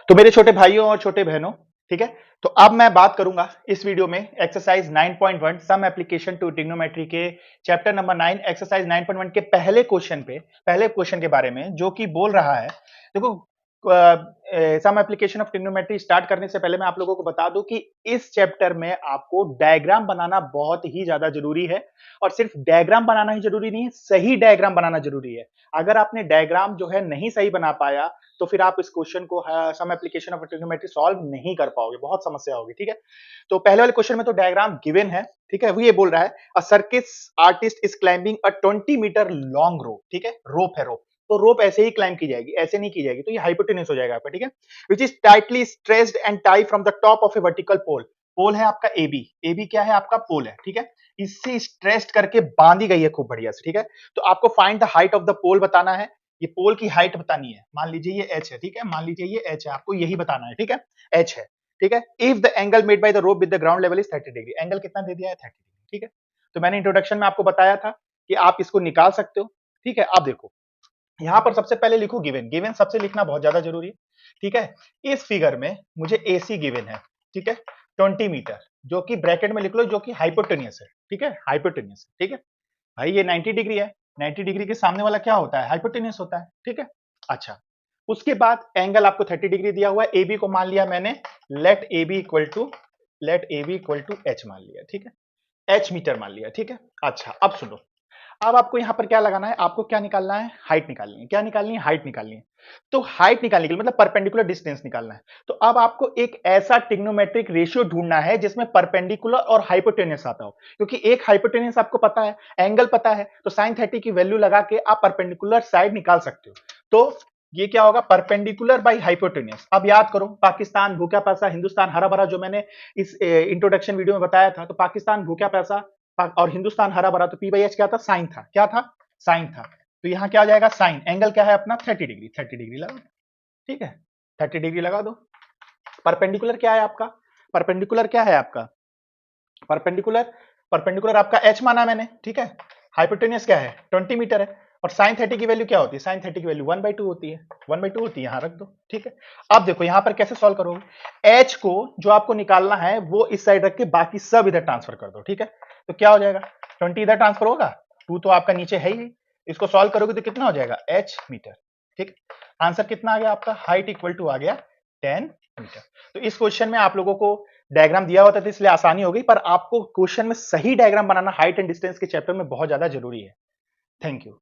तो मेरे छोटे भाइयों और छोटे बहनों, ठीक है, तो अब मैं बात करूंगा इस वीडियो में exercise 9.1 some application to trigonometry के चैप्टर नंबर 9 एक्सरसाइज 9.1 के पहले क्वेश्चन के बारे में, जो कि बोल रहा है, देखो, some application of trigonometry start करने से पहले मैं आप लोगों को बता दूं कि इस चैप्टर में आपको डायग्राम बनाना बहुत ही ज्यादा जरूरी है। और सिर्फ डायग्राम बनाना ही जरूरी नहीं है, सही डायग्राम बनाना जरूरी है। अगर आपने डायग्राम जो है नहीं सही बना पाया तो फिर आप इस क्वेश्चन को some application of trigonometry solve नहीं कर पाओगे, बहुत समस्या होगी। ठीक है, तो पहले वाले क्वेश्चन में तो डायग्राम गिवन है। ठीक है, वो ये बोल रहा है a circus artist is climbing a 20 metre long rope. ठीक है, रोप है, रोप, तो रोप ऐसे ही क्लाइंब की जाएगी, ऐसे नहीं की जाएगी, तो ये हाइपोटेन्यूज हो जाएगा आपका। ठीक है, which is tightly stressed and tie from the top of a vertical pole. Pole है आपका एबी, एबी क्या है आपका, पोल है। ठीक है, इससे स्ट्रेस्ड करके बांधी गई है खूब बढ़िया से। ठीक है, तो आपको find the height of the pole बताना है, ये पोल की हाइट बतानी है। मान लीजिए ये h है, ठीक है, मान लीजिए ये h है, आपको यही बताना है। ठीक है, h है। ठीक है, if the angle made by the rope with the ground level is 30 degree, angle कितना दे दिया है, 30 डिग्री। ठीक है, तो मैंने इंट्रोडक्शन में आपको बताया था कि आप इसको निकाल सकते हो। ठीक है, अब देखो, यहां पर सबसे पहले लिखो गिवन, गिवन सबसे लिखना बहुत ज्यादा जरूरी है। ठीक है, इस फिगर में मुझे AC गिवन है। ठीक है, 20 मीटर, जो कि ब्रैकेट में लिख लो, जो कि हाइपोटेनियस है। ठीक है, हाइपोटेनियस। ठीक है भाई, ये 90 डिग्री है, 90 डिग्री के सामने वाला क्या होता है, हाइपोटेनियस होता है। ठीक है, अच्छा, उसके बाद एंगल आपको 30 डिग्री दिया हुआ है, AB को मान लिया मैंने, let AB equal to H मान लिया। ठीक है, H मीटर मान लिया। ठीक है, अच्छा, अब सुनो, अब आपको यहां पर क्या लगाना है, आपको क्या निकालना है, हाइट निकालनी है। क्या निकालनी है, हाइट निकालनी है। तो हाइट निकालने के लिए मतलब परपेंडिकुलर डिस्टेंस निकालना है। तो अब आपको एक ऐसा ट्रिग्नोमेट्रिक रेशियो ढूंढना है जिसमें परपेंडिकुलर और हाइपोटेन्यूस आता हो, क्योंकि एक हाइपोटेन्यूस आपको पता है, एंगल पता है, तो साइन 30 की वैल्यू लगा के आप परपेंडिकुलर साइड निकाल सकते हो। तो ये क्या होगा, परपेंडिकुलर बाई हाइपोटेन्यूस। अब याद करो, पाकिस्तान भूखा पैसा, हिंदुस्तान हरा भरा, जो मैंने इस इंट्रोडक्शन वीडियो में बताया था। तो पाकिस्तान भूखा पैसा और हिंदुस्तान हरा भरा, तो P/H क्या था, साइन था। क्या था, साइन था। तो यहां क्या आ जाएगा, साइन, एंगल क्या है अपना, 30 डिग्री, 30 डिग्री लगा दो। ठीक है, 30 डिग्री लगा दो। परपेंडिकुलर क्या है आपका, परपेंडिकुलर क्या है आपका, परपेंडिकुलर, परपेंडिकुलर आपका H माना मैंने। ठीक है, हाइपोटेन्यूस क्या है, 20 मीटर है, और साइन 30 की वैल्यू क्या होती है, साइन 30 की वैल्यू 1/2 होती है, 1/2 होती है, यहां रख दो। ठीक है, अब देखो यहां पर कैसे सॉल्व करोगे, H को जो आपको निकालना है वो इस साइड रख के बाकी सब इधर ट्रांसफर कर दो। ठीक है, तो क्या हो जाएगा, 20 इधर ट्रांसफर होगा, 2 तो आपका नीचे है ही, इसको सॉल्व करोगे तो कितना हो जाएगा, H मीटर। ठीक, आंसर कितना आ गया आपका, हाइट इक्वल टू आ गया 10 मीटर। तो इस क्वेश्चन में आप लोगों को डायग्राम दिया होता था इसलिए आसानी हो गई, पर आपको क्वेश्चन में सही diagram banana height and distance के चैप्टर में बहुत ज्यादा जरूरी है। Thank you.